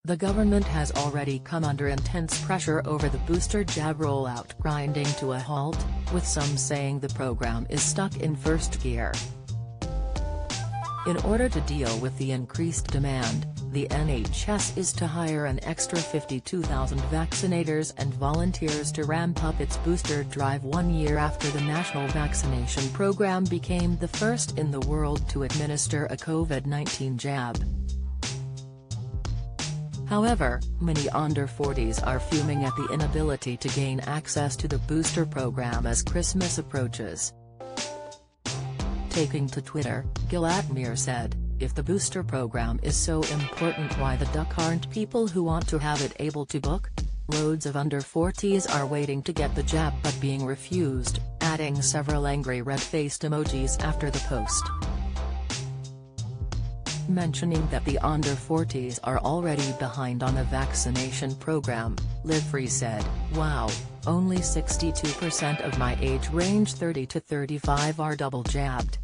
The government has already come under intense pressure over the booster jab rollout grinding to a halt, with some saying the program is stuck in first gear. In order to deal with the increased demand, the NHS is to hire an extra 52,000 vaccinators and volunteers to ramp up its booster drive 1 year after the national vaccination program became the first in the world to administer a COVID-19 jab. However, many under 40s are fuming at the inability to gain access to the booster program as Christmas approaches. Taking to Twitter, Gil Atmere said, "If the booster program is so important, why the duck aren't people who want to have it able to book? Loads of under 40s are waiting to get the jab but being refused," adding several angry red-faced emojis after the post. Mentioning that the under 40s are already behind on the vaccination program, Livefree said, "Wow, only 62% of my age range 30 to 35 are double jabbed.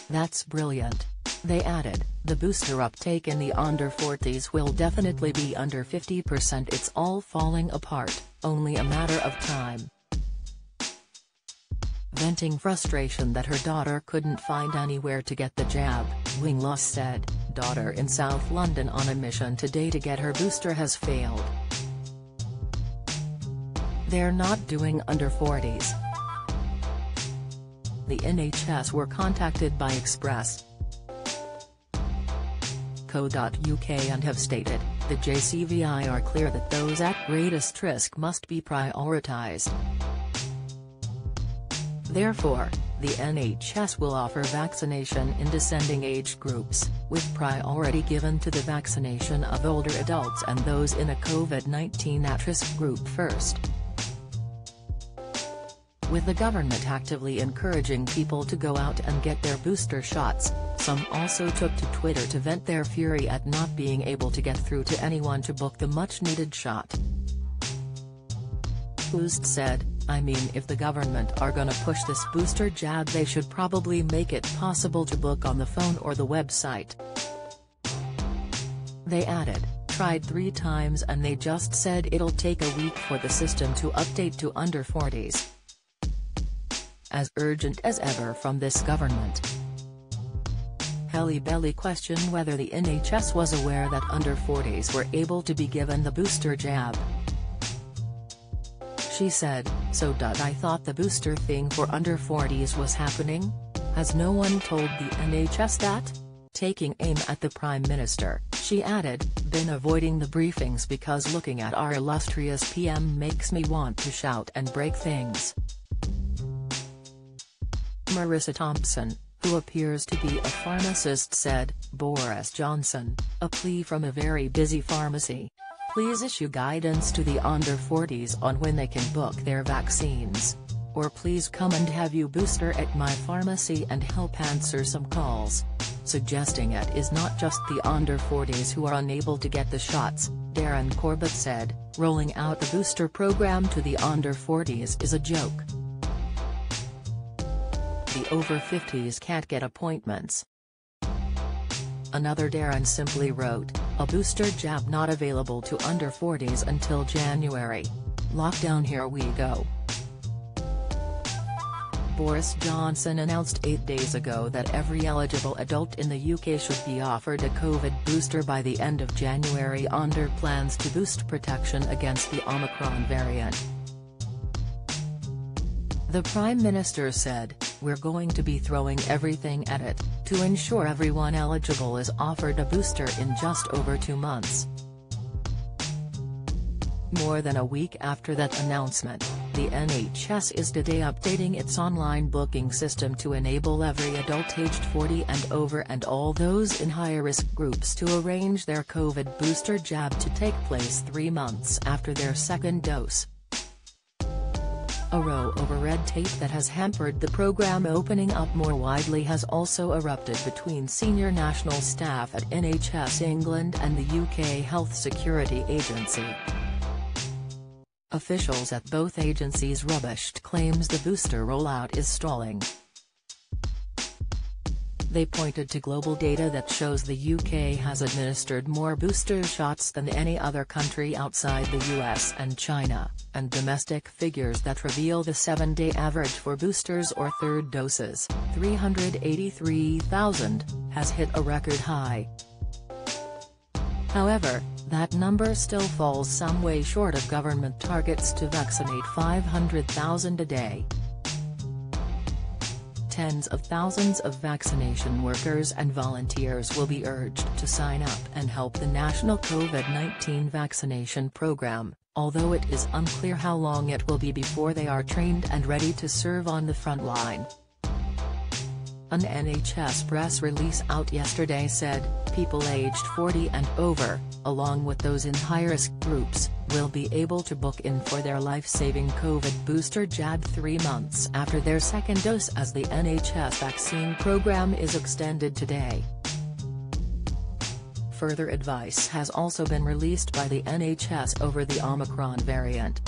That's brilliant." They added, "The booster uptake in the under 40s will definitely be under 50%. It's all falling apart, only a matter of time." Venting frustration that her daughter couldn't find anywhere to get the jab, Wingloss said, "Daughter in South London on a mission today to get her booster has failed. They're not doing under 40s." The NHS were contacted by Express.co.uk and have stated, "The JCVI are clear that those at greatest risk must be prioritised. Therefore, the NHS will offer vaccination in descending age groups, with priority given to the vaccination of older adults and those in a COVID-19 at-risk group first." With the government actively encouraging people to go out and get their booster shots, some also took to Twitter to vent their fury at not being able to get through to anyone to book the much-needed shot. Boost said, "I mean, if the government are gonna push this booster jab, they should probably make it possible to book on the phone or the website." They added, "Tried 3 times and they just said it'll take a week for the system to update to under 40s. As urgent as ever from this government." Halle Belly questioned whether the NHS was aware that under 40s were able to be given the booster jab. She said, "So I thought the booster thing for under 40s was happening? Has no one told the NHS that?" Taking aim at the Prime Minister, she added, "Been avoiding the briefings because looking at our illustrious PM makes me want to shout and break things." Marissa Thompson, who appears to be a pharmacist, said, "Boris Johnson, a plea from a very busy pharmacy. Please issue guidance to the under 40s on when they can book their vaccines. Or please come and have you booster at my pharmacy and help answer some calls." Suggesting it is not just the under 40s who are unable to get the shots, Darren Corbett said, "Rolling out the booster program to the under 40s is a joke. The over 50s can't get appointments." Another Darren simply wrote, "A booster jab not available to under 40s until January. Lockdown, here we go." Boris Johnson announced 8 days ago that every eligible adult in the UK should be offered a COVID booster by the end of January under plans to boost protection against the Omicron variant. The Prime Minister said, "We're going to be throwing everything at it, to ensure everyone eligible is offered a booster in just over 2 months." More than a week after that announcement, the NHS is today updating its online booking system to enable every adult aged 40 and over and all those in high-risk groups to arrange their COVID booster jab to take place 3 months after their second dose. A row of red tape that has hampered the program opening up more widely has also erupted between senior national staff at NHS England and the UK Health Security Agency. Officials at both agencies rubbished claims the booster rollout is stalling. They pointed to global data that shows the UK has administered more booster shots than any other country outside the US and China, and domestic figures that reveal the 7-day average for boosters or third doses, 383,000, has hit a record high. However, that number still falls some way short of government targets to vaccinate 500,000 a day. Tens of thousands of vaccination workers and volunteers will be urged to sign up and help the national COVID-19 vaccination program, although it is unclear how long it will be before they are trained and ready to serve on the front line. An NHS press release out yesterday said, people aged 40 and over, along with those in high-risk groups, will be able to book in for their life-saving COVID booster jab 3 months after their second dose as the NHS vaccine program is extended today. Further advice has also been released by the NHS over the Omicron variant.